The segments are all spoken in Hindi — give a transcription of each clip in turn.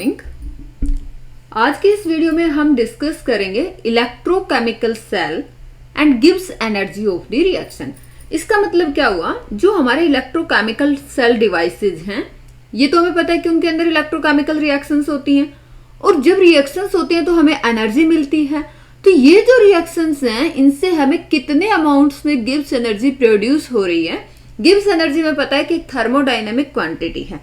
मॉर्निंग। आज के इस वीडियो में हम डिस्कस करेंगे इलेक्ट्रोकेमिकल सेल एंड गिव्स एनर्जी ऑफ द रिएक्शन। इसका मतलब क्या हुआ, जो हमारे इलेक्ट्रोकेमिकल सेल डिवाइसेज हैं ये तो हमें पता है कि उनके अंदर इलेक्ट्रोकेमिकल रिएक्शंस होती हैं और जब रिएक्शंस होती हैं तो हमें एनर्जी मिलती है। तो ये जो रिएक्शंस हैं इनसे हमें कितने अमाउंट्स में गिव्स एनर्जी प्रोड्यूस हो रही है। गिव्स एनर्जी में पता है कि थर्मोडायनेमिक क्वांटिटी है,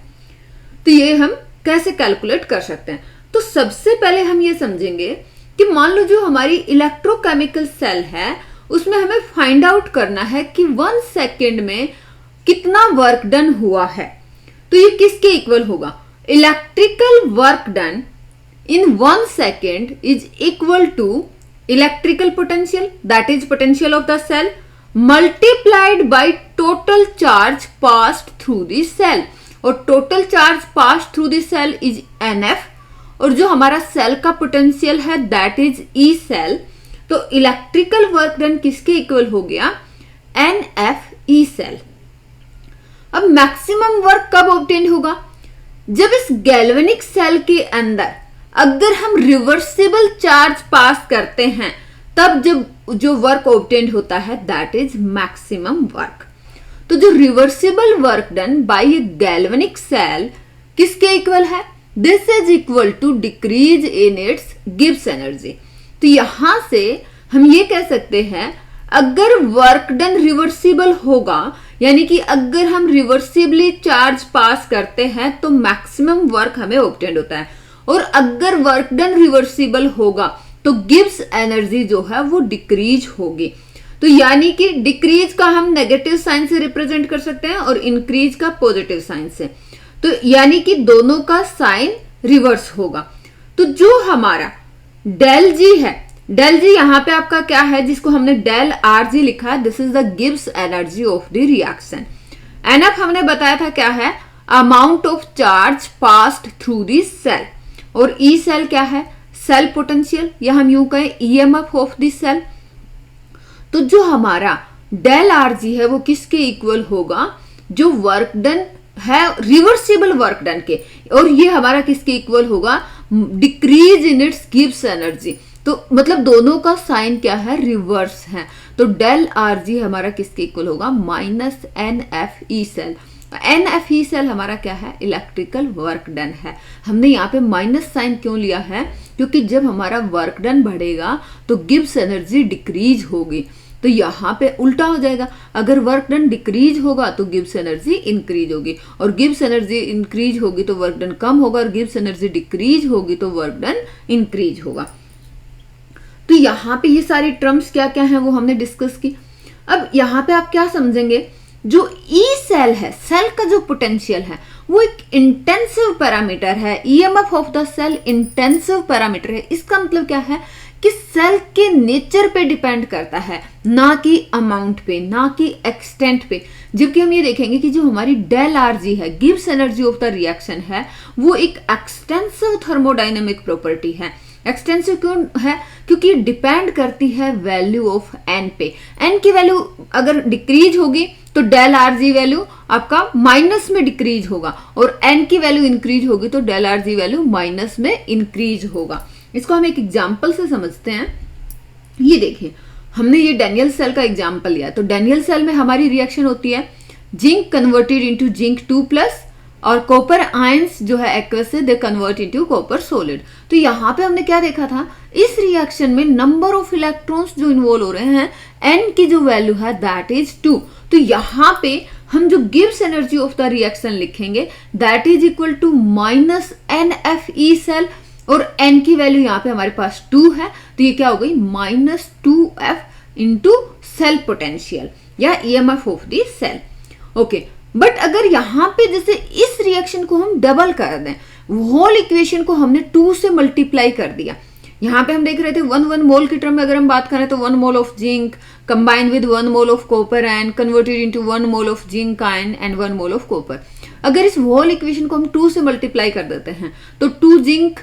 तो ये हम कैसे कैलकुलेट कर सकते हैं। तो सबसे पहले हम ये समझेंगे कि मान लो जो हमारी इलेक्ट्रोकेमिकल सेल है उसमें हमें फाइंड आउट करना है कि 1 सेकेंड में कितना वर्क डन हुआ है। तो ये किसके इक्वल होगा, electrical work done in 1 second is equal to electrical potential, that is potential of the cell, multiplied by total charge passed through the cell. और total charge pass through the cell is NF और जो हमारा सेल का पोटेंशियल है दैट इज E सेल। तो इलेक्ट्रिकल वर्क डन किसके इक्वल हो गया, NF E सेल। अब मैक्सिमम वर्क कब ऑब्टेन होगा, जब इस गैल्वेनिक सेल के अंदर अगर हम रिवर्सिबल चार्ज पास करते हैं तब जब जो वर्क ऑब्टेन होता है दैट इज मैक्सिमम वर्क। तो जो reversible work done by a galvanic cell किसके इक्वल है, this is equal to decrease in its Gibbs energy. तो यहां से हम ये कह सकते हैं अगर वर्क डन रिवर्सिबल होगा, यानी कि अगर हम रिवर्सिबली चार्ज पास करते हैं तो मैक्सिमम वर्क हमें ऑब्टेन होता है, और अगर वर्क डन रिवर्सिबल होगा तो गिब्स एनर्जी जो है वो डिक्रीज होगी। तो यानी कि डिक्रीज का हम नेगेटिव साइन से रिप्रेजेंट कर सकते हैं और इंक्रीज का पॉजिटिव साइन से। तो यानी कि दोनों का साइन रिवर्स होगा। तो जो हमारा डेल जी है, डेल जी यहाँ पे आपका क्या है जिसको हमने डेल आर जी लिखा है, this is the Gibbs energy of the reaction. N F हमने बताया था क्या है, amount of charge passed through the cell, और ई सेल क्या है, सेल पोटेंशियल, या हम यूं कहें EMF ऑफ द सेल। तो जो हमारा डेल आर जी है वो किसके इक्वल होगा, जो वर्क डन है रिवर्सिबल वर्क डन के, और ये हमारा किसके इक्वल होगा, decrease in its Gibbs energy. तो मतलब दोनों का साइन क्या है, रिवर्स है। तो डेल आर जी हमारा किसके इक्वल होगा, -NFE सेल। NFE सेल हमारा क्या है, इलेक्ट्रिकल वर्क डन है। हमने यहाँ पे माइनस साइन क्यों लिया है, क्योंकि जब हमारा वर्क डन बढ़ेगा तो गिब्स एनर्जी डिक्रीज होगी। तो यहाँ पे उल्टा हो जाएगा, अगर वर्क डन डिक्रीज होगा तो गिब्स एनर्जी इंक्रीज होगी, और गिब्स एनर्जी इंक्रीज होगी तो वर्क डन कम होगा, और गिब्स एनर्जी डिक्रीज होगी तो वर्क डन इंक्रीज होगा। तो यहाँ पे ये सारी टर्म्स क्या क्या हैं वो हमने डिस्कस की। अब यहाँ पे आप क्या समझेंगे, जो ई सेल है, सेल का जो पोटेंशियल है वो एक इंटेंसिव पैरामीटर है। EMF of the cell intensive parameter है। इसका मतलब क्या है कि सेल के नेचर पे डिपेंड करता है, ना कि अमाउंट पे, ना कि एक्सटेंट पे। जबकि हम ये देखेंगे कि जो हमारी डेल आर जी है, Gibbs energy of the reaction है, वो एक एक्सटेंसिव थर्मोडायनेमिक प्रॉपर्टी है। एक्सटेंसिव क्यों है, क्योंकि डिपेंड करती है वैल्यू ऑफ एन पे। एन की वैल्यू अगर डिक्रीज होगी तो डेल आर जी वैल्यू आपका माइनस में डिक्रीज होगा, और एन की वैल्यू इंक्रीज होगी तो del are G value minus में इंक्रीज होगा। इसको हम एक एग्जाम्पल से समझते हैं। ये देखिए, हमने ये डैनियल सेल का एग्जाम्पल लिया। तो डैनियल सेल में हमारी रिएक्शन होती है जिंक कन्वर्टेड इनटू जिंक 2+, और कॉपर आयंस जो है एक्वस से they convert into copper solid. तो यहाँ पे हमने क्या देखा था, इस रिएक्शन में नंबर ऑफ इलेक्ट्रॉन्स जो इन्वॉल्व हो रहे हैं, एन की जो वैल्यू है दैट इज 2। तो यहाँ पे हम जो Gibbs energy of the reaction लिखेंगे that is equal to -NFE cell, और एन की वैल्यू यहाँ पे हमारे पास 2 है, तो ये क्या हो गई, -2F इंटू सेल पोटेंशियल या EMF of the cell. Okay, but अगर यहाँ पे जैसे इस रिएक्शन को हम डबल कर दें, होल इक्वेशन को हमने 2 से मल्टीप्लाई कर दिया। यहाँ पे हम देख रहे थे 1 मोल की टर्म में अगर हम बात करें तो 1 mole of zinc combined with 1 mole of copper ion converted into 1 mole of zinc ion and 1 mole of copper. अगर इस होल इक्वेशन को हम 2 से मल्टीप्लाई कर देते हैं तो 2 zinc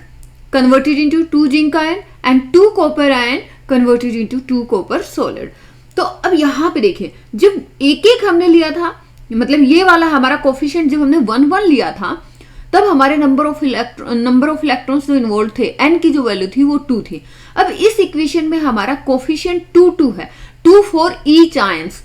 converted into 2 zinc ion and 2 copper ion converted into 2 copper solid. तो अब यहाँ पे देखिए, जब एक एक हमने लिया था, मतलब ये वाला हमारा कोफिशिएंट जब हमने 1 1 लिया था, तब हमारे नंबर ऑफ इलेक्ट्रॉन्स जो इन्वॉल्व थे, n की जो वैल्यू थी वो 2 थी। अब इस इक्वेशन में हमारा कोफिशिएंट 2 है, 2 for each ions,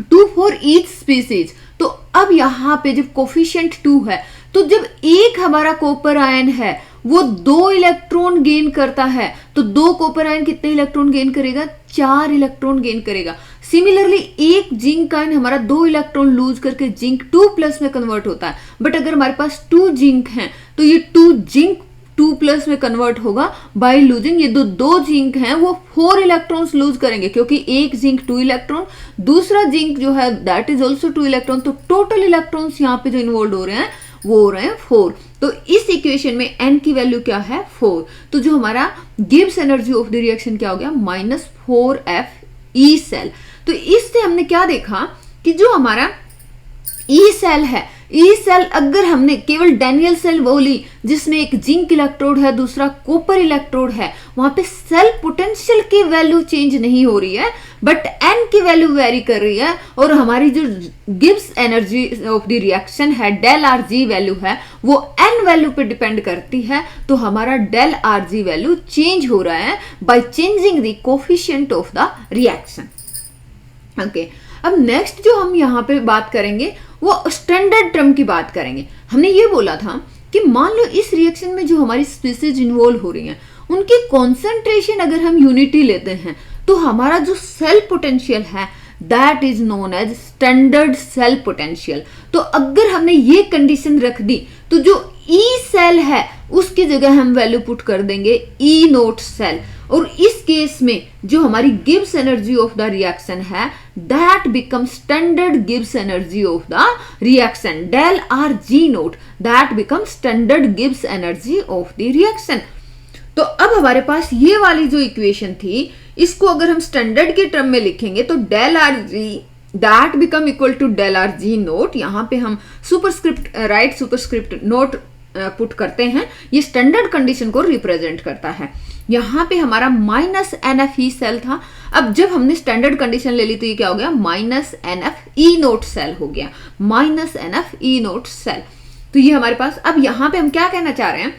2 for each species. तो अब यहां पे जब कोफिशिएंट 2 है तो जब एक हमारा कॉपर आयन है वो 2 इलेक्ट्रॉन गेन करता है, तो 2 कॉपर आयन कितने इलेक्ट्रॉन गेन करेगा? 4 इलेक्ट्रॉन गेन करेगा। सिमिलरली एक जिंक आयन हमारा 2 इलेक्ट्रॉन लूज करके जिंक 2+ में कन्वर्ट होता है, बट अगर हमारे पास 2 जिंक हैं तो ये 2 जिंक 2+ में कन्वर्ट होगा बाय लूजिंग, ये दो जिंक हैं वो 4 इलेक्ट्रॉन्स लूज करेंगे, क्योंकि एक जिंक 2 इलेक्ट्रॉन, दूसरा जिंक जो है दैट इज ऑल्सो 2 इलेक्ट्रॉन, तो टोटल इलेक्ट्रॉन्स यहाँ पे जो इन्वॉल्व हो रहे हैं वो हो रहे हैं 4। तो इस इक्वेशन में n की वैल्यू क्या है? 4। तो जो हमारा Gibbs energy of the reaction क्या हो गया? -4f E cell. तो इससे हमने क्या देखा कि जो हमारा ई सेल है, ई सेल अगर हमने केवल डैनियल सेल वो ली जिसमें एक जिंक इलेक्ट्रोड है, दूसरा कॉपर इलेक्ट्रोड है, वहां पे सेल पोटेंशियल की वैल्यू चेंज नहीं हो रही है, बट n की वैल्यू वेरी कर रही है। और हमारी जो Gibbs energy of the reaction है, डेल आर जी वैल्यू है, वो n वैल्यू पे डिपेंड करती है। तो हमारा del are G value change हो रहा है by changing the coefficient of the reaction. Okay, अब नेक्स्ट जो हम यहाँ पे बात करेंगे वो स्टैंडर्ड टर्म की बात करेंगे। हमने ये बोला था कि मान लो इस रिएक्शन में जो हमारी स्पीसीज इन्वॉल्व हो रही हैं उनकी कॉन्सेंट्रेशन अगर हम यूनिटी लेते हैं तो हमारा जो सेल पोटेंशियल है that is known as standard cell potential. तो अगर हमने ये कंडीशन रख दी तो जो ई सेल है उसकी जगह हम वैल्यू पुट कर देंगे ई नोट सेल, और इस केस में जो हमारी Gibbs energy of the reaction है that become standard Gibbs energy of the reaction, del R G naught that become standard Gibbs energy of the reaction. तो अब हमारे पास ये वाली जो इक्वेशन थी इसको अगर हम स्टैंडर्ड के टर्म में लिखेंगे तो del are G that become equal to del R G naught, यहाँ पे हम superscript right superscript naught put करते हैं, ये स्टैंडर्ड कंडीशन को रिप्रेजेंट करता है। यहाँ पे हमारा -NF सेल था, अब जब हमने स्टैंडर्ड कंडीशन ले ली तो ये क्या हो गया? -NF नोट सेल हो गया, -NF नोट सेल। तो ये हमारे पास, अब यहाँ पे हम क्या कहना चाह रहे हैं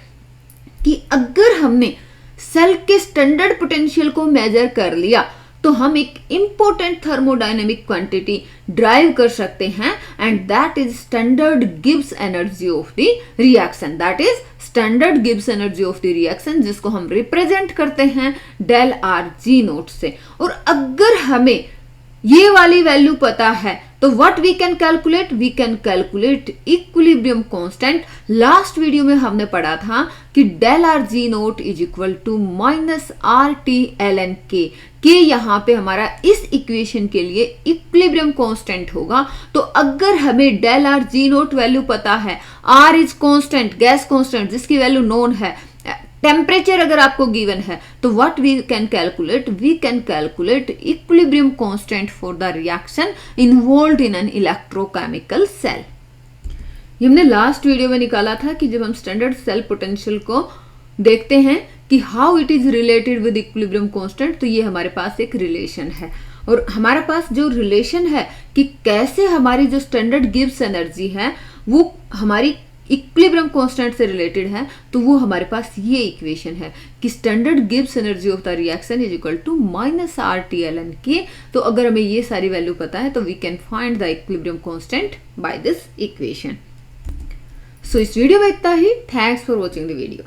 कि अगर हमने सेल के स्टैंडर्ड पोटेंशियल को मेजर कर लिया तो हम एक इंपॉर्टेंट थर्मोडायनेमिक क्वांटिटी ड्राइव कर सकते हैं, and that is standard Gibbs energy of the reaction, that is standard Gibbs energy of the reaction, जिसको हम रिप्रेजेंट करते हैं डेल आर जी नोट से। और अगर हमें ये वाली वैल्यू पता है तो what we can calculate equilibrium constant. Last video में हमने पढ़ा था कि del R G naught is equal to -RT के यहाँ पे हमारा इस इक्वेशन के लिए इक्विलिब्रियम कांस्टेंट होगा। तो अगर हमें del R G naught value पता है, R is constant, gas constant जिसकी वैल्यू नोन है, टेम्परेचर अगर आपको गिवन है, तो what we can calculate equilibrium constant for the reaction involved in an electrochemical cell. ये हमने लास्ट वीडियो में निकाला था कि जब हम स्टैंडर्ड सेल पोटेंशियल को देखते हैं कि how it is related with equilibrium constant, तो ये हमारे पास एक रिलेशन है, और हमारे पास जो रिलेशन है कि कैसे हमारी जो स्टैंडर्ड गिब्स एनर्जी है वो हमारी इक्विलिब्रियम कांस्टेंट से रिलेटेड है, तो वो हमारे पास ये इक्वेशन है कि standard Gibbs energy of the reaction is equal to -RT तो अगर हमें ये सारी वैल्यू पता है तो we can find the equilibrium constant by this equation. So इस वीडियो में इतना ही। Thanks for watching the video.